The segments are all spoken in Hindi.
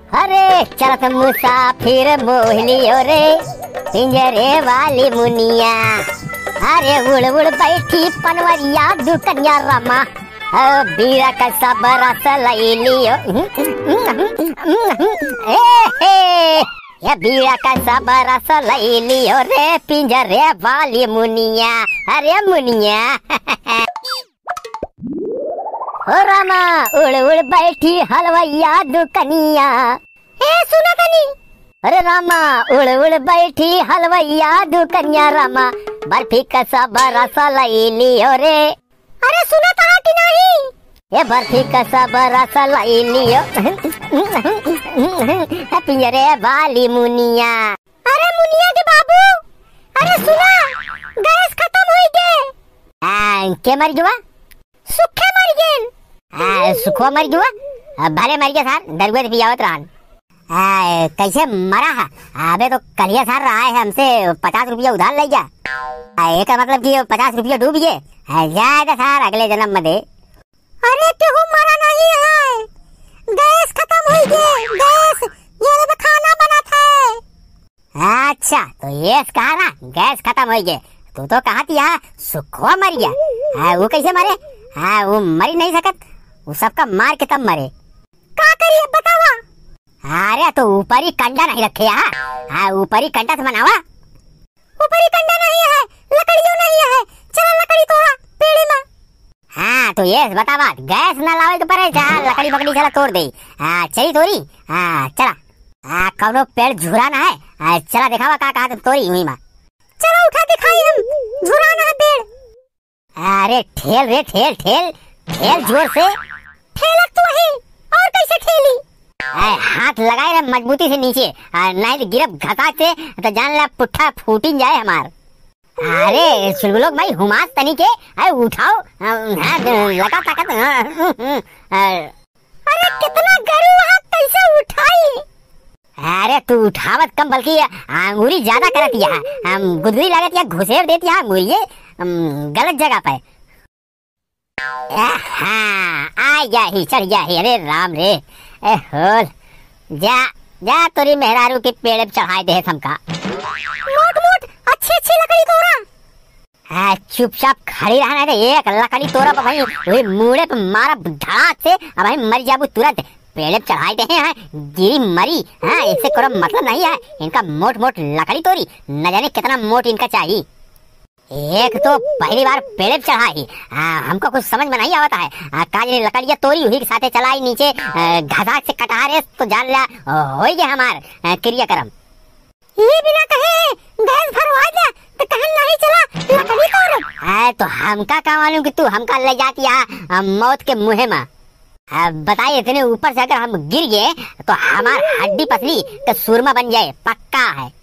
अरे चलत मुसाफिर मोहलियो रे पिंजरे वाली मुनिया। अरे उड़ उड़ बैठी पनवरिया दुकनिया रमा बीरा का सब रस लई लियो। ये बीरा का सब रस लई लियो रे पिंजरे वाली मुनिया। अरे मुनिया ओ रामा उड़ उड़ बैठी हलवैया दुकनिया। सुना तनी। अरे रामा उड़ उड़ बैठी हलवैया दुकनिया रामा बर्फी का सब रस लई लियो रे। अरे सुना था कि नहीं? ये बर्फी का सब रस लई लियो पिंजरे वाली मुनिया। अरे मुनिया के बाबू अरे सुना गैस खत्म हो गए। के मर गया? सुखे मर गए। सुखो मर गया भले मर गया सर दरगुए पियावत रहन। कैसे मरा है? अबे तो कलिया सर रहा है हमसे 50 रुपया उधार ले गया। एक मतलब कि 50 रुपया डूब गए जाएगा सर अगले जन्म में दे। अरे क्यों मरा नहीं है? गैस खत्म हो गई। गैस ये तो खाना बना था। अच्छा तो ये कहा ना गैस खत्म हो गई। तू तो कहा थी सुखो मर गया। वो कैसे मरे? वो मर नहीं सकत। वो सबका मार के तब मरे। क्या करिए बतावा? अरे तो ऊपर ही कंडा नहीं रखे ऊपर ही कंडा से बनावा। ऊपर ही कंडा नहीं है लकड़ियों नहीं है। चलो लकड़ी तोड़ा पेड़ में। हाँ तो ये बतावा गैस ना लावे तो परे लकड़ी पकड़ी चला तोड़ दे। चली तोड़ी चला कौनो पेड़ झुराना है। चला दिखावा कहा तोड़ी हुई माँ। चलो उठा दिखाई हम झुराना है पेड़। अरे ठेल रे ठेल ठेल ठेल जोर से। ठेलत तो है और कैसे ठेली? हाथ लगाए रे मजबूती से नीचे नहीं तो गिरब घसा से तो जान ला पुट्ठा फूटी जाए हमार। अरे चुलबुलोग भाई हुमास तनी के उठाओ लगा ताकत। अरे कितना गरू हाथ कैसे उठाई? अरे तू उठावत कम बल्कि अंगूरी ज्यादा करती है। गुदरी लागत या घुसेर देती है अंगूरी गलत जगह पे। आ गया ही चढ़ गया ही। अरे राम रे होल जा जा तोरी मेहरारू के पेड़ पे चढ़ाए दे हमका। मोट मोट अच्छी अच्छी लकड़ी तोड़ा। चुपचाप खड़ी रहना रे। एक लकड़ी तोड़ा पर भाई वही मुड़े पे मारा धड़ाक से अब भाई मर जाबू तुरंत। पेड़ पे चढ़ाए दे हैं गिरी मरी। इससे कोई मतलब नहीं है। इनका मोट मोट लकड़ी तोड़ी न जाने कितना मोट इनका चाहिए। एक तो पहली बार पेड़ पे चढ़ाई हमको कुछ समझ में नहीं आता है। काजरी लकड़िया तोड़ी हुई के साथे चलाई नीचे घाघा से कटा रे तो जान लिया हो गया हमार क्रियाक्रम। ये बिना कहे गैस भरवा दिया तो कहन नहीं चला लकड़ी तोड़। तो हमका का मालूम कि तू हमका ले जाती है मौत के मुँह में। बताइए इतने ऊपर से अगर हम गिर गए तो हमार हड्डी पसली तो सुरमा बन जाए पक्का है।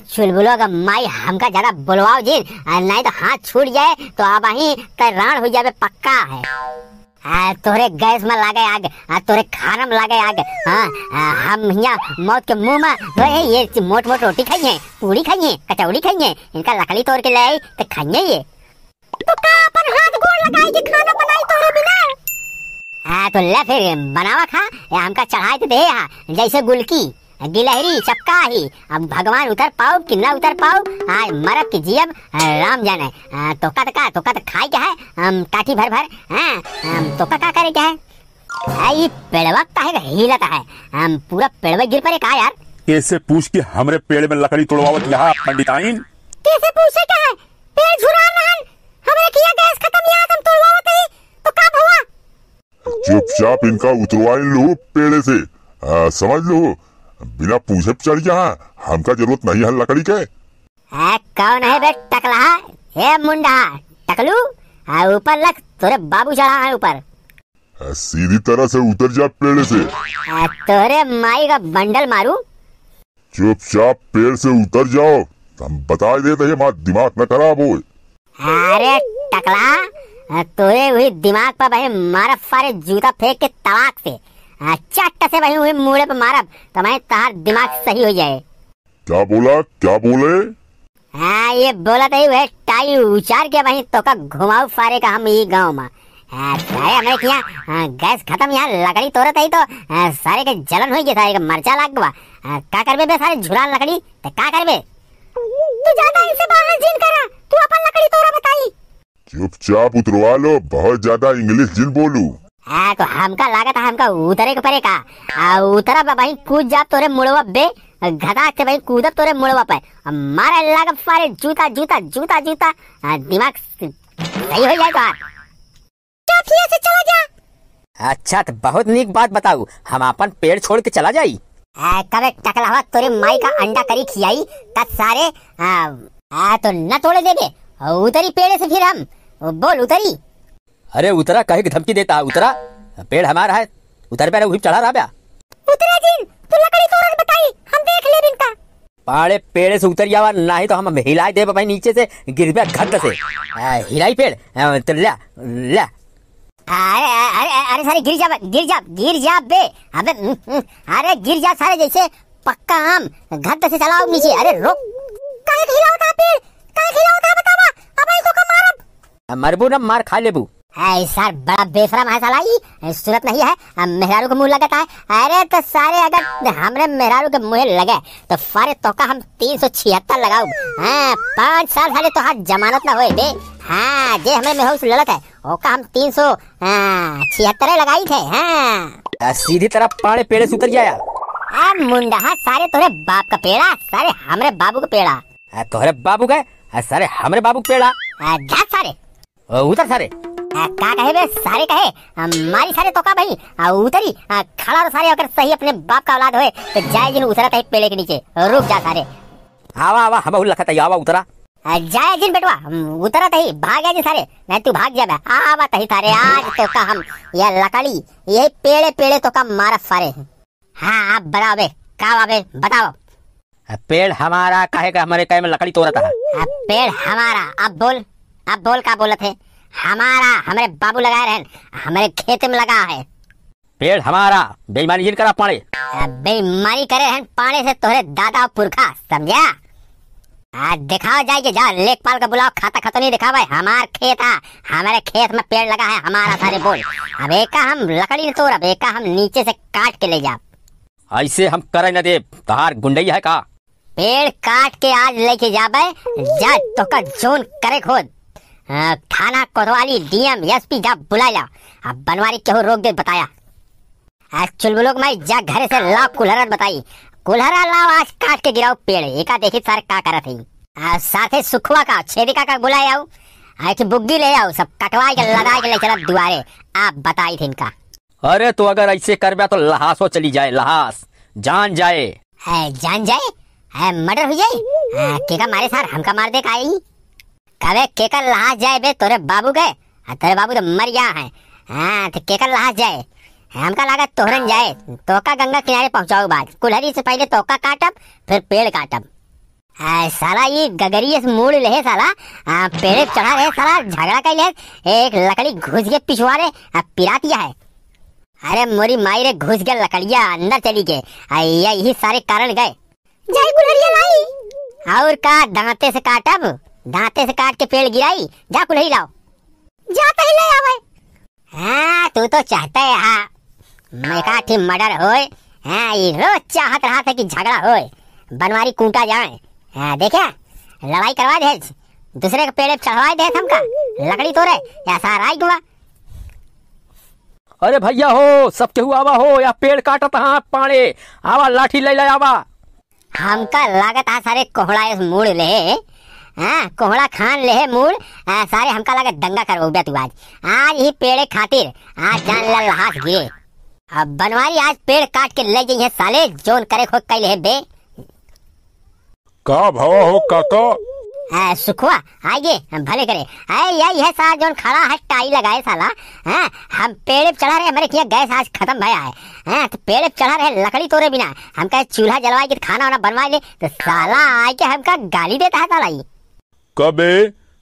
चुलबुलो का माई हमका ज्यादा बुलवाओ जी नहीं तो हाथ छूट जाए तो अब ही रान हो जाए पक्का है। तोरे गैस में लागे आग तोरे खाना में लागे आग। हम यहाँ मौत के मुंह में ये मोट मोट रोटी खाइए पूरी खाइए कचौड़ी खाइए इनका लकड़ी तोड़ के ले आई तो खाइए। ये तो का अपन हाथ गोड़ लगाई के खाना बनाई तोरे बिना। तो ले फिर बनावा खा हमका चढ़ाए तो दे जैसे गुलकी गिलहरी चपका ही। अब भगवान उतर पाओ कि ना उतर पाओ मरब की जियब राम जाने। तोका तो खाई क्या है काठी भर भर। तोका का करे क्या है? ये पेड़वा काहे हिलता है पूरा पेड़वा गिर पड़े का यार। कैसे पूछ के हमरे पेड़ में लकड़ी तोड़वावत यहाँ पंडिताइन? कैसे पूछे क्या है? पेड़ झुरा रहन हमरे किया गैस खत्म यार हम तोड़वावत ही तो का हुआ? चुपचाप इनका उतरवा लो पेड़ से। समझ लो बिना पूछे चढ़ गया। हमका जरूरत नहीं है लकड़ी के। कौन है बे टकला? हे मुंडा टकलू ऊपर लग तोरे बाबू चढ़ा है ऊपर। सीधी तरह से उतर जा पेड़ से। तोरे माई का बंडल मारू। चुपचाप पेड़ से उतर जाओ। हम बता देते हैं दिमाग न खराब हो। अरे टकला तोरे हुई दिमाग पर भाई मारा फारे जूता फेंक के तड़ाक से चट्ट से वही हुए मुड़े पे मारब तो मैं तार दिमाग सही हो जाए। क्या बोला? क्या बोले? ये बोला था टाई उचार के वही तो का घुमाऊ फारे का हम ये गाँव में सारे हमारे यहाँ गैस खत्म, यहाँ लकड़ी तोड़त है तो सारे के जलन हो गया, सारे के मरचा लाग गवा। का करबे बे सारे झुरा लकड़ी तो का करबे? तू ज्यादा इनसे बाहर जिन करा, तू अपन लकड़ी तोड़ा बताई। चुपचाप उतरवा लो, बहुत ज्यादा इंग्लिश जिन बोलू। तो हमका लागत है हमका उतरे के परे का उतरा भाई कूद जा तोरे मुड़वा बे गधा से भाई कूदब तोरे मुड़वा पे मारे लागत सारे जूता जूता जूता जूता दिमाग सही हो जाए तो से चला जा। अच्छा तो बहुत नीक बात बताऊ, हम अपन पेड़ छोड़ के चला जाई। कबे टकला तोरे माई का अंडा करी खियाई तब सारे तो न तोड़े देगे उतरी पेड़ से, फिर हम बोल उतरी। अरे उतरा कहे की धमकी देता, उतरा पेड़ हमारा है, उतर पे हुई चढ़ा रहा बया। उतरा जिन तू लकड़ी तोड़त बताई, हम देख ले बिनका। पाड़े पेड़ से उतर जावा, ना ही तो हम हिलाई दे भाई नीचे से गिर पे घट से हिलाई पेड़ तो ला ला। अरे सारे गिर जा बे, अबे अरे गिर जा सारे जैसे पक्का आम घट से चलाओ नीचे। अरे रोक काहे हिलाओ था पेड़, काहे हिलाओ था बतावा, अब इसको का मारब। मरबू ना मार खा लेबू। सर बड़ा बेशरम है साला, ये सूरत नहीं है मेहरारू को मुंह लगता है। अरे तो सारे अगर हमरे मेहरारू के मुंह लगे तो सारे तो का हम 376 लगाऊ। 5 साल साले तो हाथ जमानत ना होए बे। हाँ जे हमें मेहूस ललत है ओका हम 376 लगाई थे। सीधी तरफ पाड़े पेड़ से उतर जाया। मुंडा सारे तोरे बाप का पेड़ा, सारे हमरे बाबू का पेड़ा। तोहरे बाबू का सारे हमरे बाबू का पेड़ा। जा सारे उतर सारे का कहे बे, सारे कहे मारी सारे तो का भाई उतरी खड़ा तो सारे अगर सही अपने बाप का औलाद होए तो जाए जिन उतरा तही पेड़े के नीचे। रुक जा सारे, आवा आवा हम लखत आवा उतरा जाए जिन बेटवा उतरा तही भाग जा जिन सारे, नहीं तू भाग जा आवा तही सारे। आज तो का हम यह लकड़ी यही पेड़े पेड़े तो का मारा सारे। हाँ आप बताओ बे का बे बताओ। पेड़ हमारा काहे का हमारे कहे में लकड़ी तोड़ा था। पेड़ हमारा, अब बोल का बोलत है। हमारा हमारे बाबू लगाए रहे, हमारे खेत में लगा है। पेड़ हमारा बेईमानी जिन करा पाड़े, बेईमानी करे हैं पाड़े से तोहरे दादा पुरखा, समझा। दिखाओ जाइए, जा लेखपाल का बुलाओ, खाता खतो नहीं दिखावे। हमार खेत है, हमारे खेत में पेड़ लगा है हमारा सारे बोल। अब एक हम लकड़ी तोड़, अब एक हम नीचे से काट के ले जा। ऐसे हम करे न दे, तहार गुंडई है का। पेड़ काट के आज लेके जाबे, जा तो का जोन करे खोद थाना कोतवाली डीएम एसपी जा बुला ला। अब बनवारी केहू रोक दे बताया। चुलबुलोग मैं जा घरे से लाओ कुल्हरत बताई, कुल्हरा लाओ आज काट के गिराओ पेड़। एका देखी सारे का करत है। साथे सुखवा का छेदिका का बुलाए आओ, आज बुग्गी ले आओ, सब कटवाई के लदाई के ले चला दुआरे। आप बताई थे इनका। अरे तो अगर ऐसे करबा तो लहासो चली जाए, लहास जान जाए। जान जाए मर्डर हो जाए। केका मारे सार हमका मार दे का कबे केकर लहास जाए बे, तोरे बाबू गए, तेरे बाबू तो मर गया है। तो केकर लहास जाए, हमका लागत तोहरन जाए। तोका गंगा किनारे पहुंचाओ बाद, कुल्हरी से पहले तोका काटब फिर पेड़ काटब। साला ये गगरिये से मूड़ ले साला, पेड़ चढ़ा रहे साला, झगड़ा कर ले, एक लकड़ी घुस के पिछवा रे पिरा दिया है। अरे मोरी माई रे घुस गए लकड़िया अंदर चली गए, यही सारे कारण गए। जाई कुल्हरिया लाई और का दांते से काटब, दांते से काट के पेड़ गिराई। जा कुल्हरी लाओ, जाता ही ले आवे। तू तो चाहता है मैं काठी मर्डर होए। ये रोज चाहत रहा था कि झगड़ा होए, बनवारी कूटा जाए। देखे लड़ाई करवा दे, दूसरे के पेड़ चढ़वा दे हमका लकड़ी तोड़े या सारा गुआ। अरे भैया हो, सब केहू आवा हो, या पेड़ काटत हाँ पाड़े आवा, लाठी ले ले आवा। हमका लागत है सारे कोहड़ा मूड़ ले, कोहड़ा खान ले मूड़ सारे। हमका लागत दंगा करवो तू आज ही पेड़े खातिर आज जान ला लहास गिरे। अब बनवारी आज पेड़ काट के ले जाइए साले, जोन करे खोद कैले है बे। का भावा हो काका। सुखवा आइए भले करे। यही है साला जोन खड़ा है टाई लगाए साला। हम पेड़ चढ़ा रहे, हमारे यहाँ गैस आज खत्म भया है। तो पेड़ चढ़ा रहे लकड़ी तोड़े बिना, हमका चूल्हा जलवाए के खाना वाना बनवा ले, तो साला आए के हमका गाली देता है साला। कबे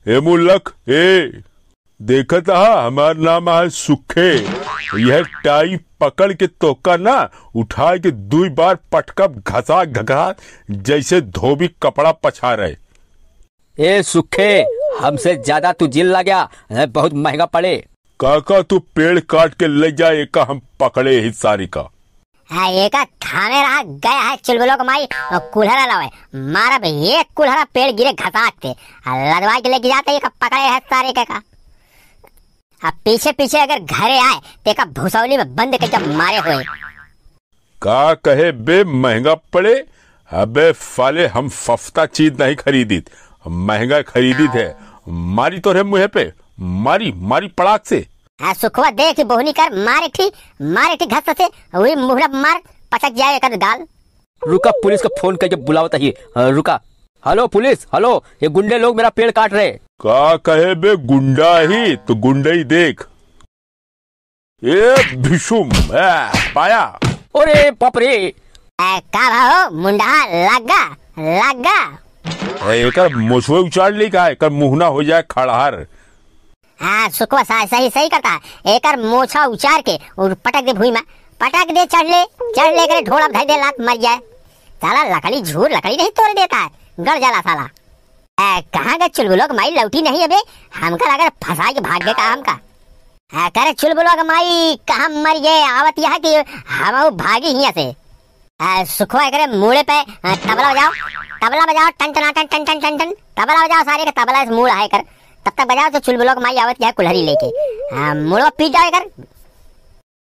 ए मुल्लक ए देखत हा, हमार नाम है सुखे। यह टाई पकड़ के तोका ना उठा के 2 बार पटकब घसा घसा जैसे धोबी कपड़ा पछा रहे। ए सुखे, हमसे ज्यादा तू जिल लग गया, बहुत महंगा पड़े। काका तू पेड़ काट के ले जा, एक हम पकड़े ही सारी का। एक थामे रहा गया है चुलबुलो को माई कुल्हरा लावे मारा भाई, एक कुल्हरा पेड़ गिरे घसाट के लदवा के लेके जाते एक पकड़े है सारे का। अब पीछे पीछे अगर घरे आए तो एक भूसौली में बंद करके मारे हुए। का कहे बे महंगा पड़े, अबे फाले हम फफ्ता चीज नहीं खरीदी, महंगा खरीदी थे। मारी तो रे मुँह पे, मारी मारी पड़ाक से। सुखवा देख बोहनी कर मारे थी घस से वही मुहरा मार पटक जाए कर गाल। रुका, पुलिस को फोन करके बुलाओ तही। रुका, हेलो पुलिस, हेलो, ये गुंडे लोग मेरा पेड़ काट रहे। का कहे बे गुंडा ही तो गुंडा ही देख। ए भिशुम पाया। अरे बाप रे, का भाओ मुंडा लगा एकर मुझे उचाड़ ली का, एकर मुहना हो जाए खड़हर। सुखवा सही करता है। एकर मोछा उचार के और पटक दे भूई में, पटक दे चढ़ ले करे ढोला धर दे लात मर जाए। साला लकड़ी झूर लकड़ी नहीं तोड़ देता है, गड़ जाला साला। कहाँ गए चुलबुलो माई लौटी नहीं अबे, हमका लगा फंसा के भाग गए का हमका। करे चुलबुलो माई कहाँ मर गए, आवत यह कि हम भागी ही से। सुखवा करे मुड़े पे तबला बजाओ टन टन टन टन टन टन टन, तबला बजाओ सारे का तबला मूड है कर, तब तक बजाओ तो चुलबुलो माई आवत यह कुल्हरी लेके मुड़ो पीट जाए कर।